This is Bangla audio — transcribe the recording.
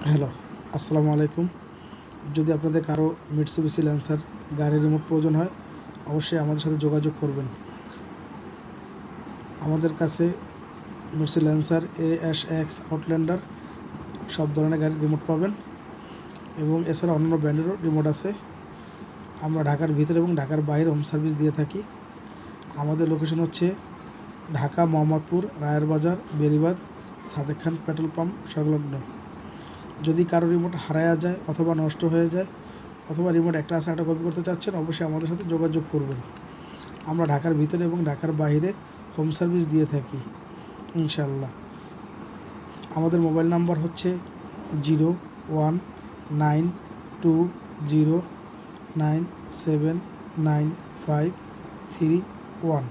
হ্যালো, আসসালামু আলাইকুম। যদি আপনাদের কারো মিটসুবিশি ল্যান্সার গাড়ির রিমোট প্রয়োজন হয়, অবশ্যই আমাদের সাথে যোগাযোগ করবেন। আমাদের কাছে মিটসুবিশি ল্যান্সার, ASX, আউটল্যান্ডার সব ধরনের গাড়ির রিমোট পাবেন এবং এছাড়া অন্যান্য ব্র্যান্ডেরও রিমোট আছে। আমরা ঢাকার ভিতরে এবং ঢাকার বাইরে হোম সার্ভিস দিয়ে থাকি। আমাদের লোকেশন হচ্ছে ঢাকা মোহাম্মদপুর, রায়ের বাজার, বেরিবাঁধ, সাদেক খান পেট্রোল পাম্প সংলগ্ন। যদি কারো রিমোট হারায়া যায় অথবা নষ্ট হয়ে যায় অথবা রিমোট একটা আছে একটা কপি করতে চাচ্ছেন, অবশ্যই আমাদের সাথে যোগাযোগ করবেন। আমরা ঢাকার ভিতরে এবং ঢাকার বাইরে হোম সার্ভিস দিয়ে থাকি ইনশাল্লাহ। আমাদের মোবাইল নাম্বার হচ্ছে 0192097953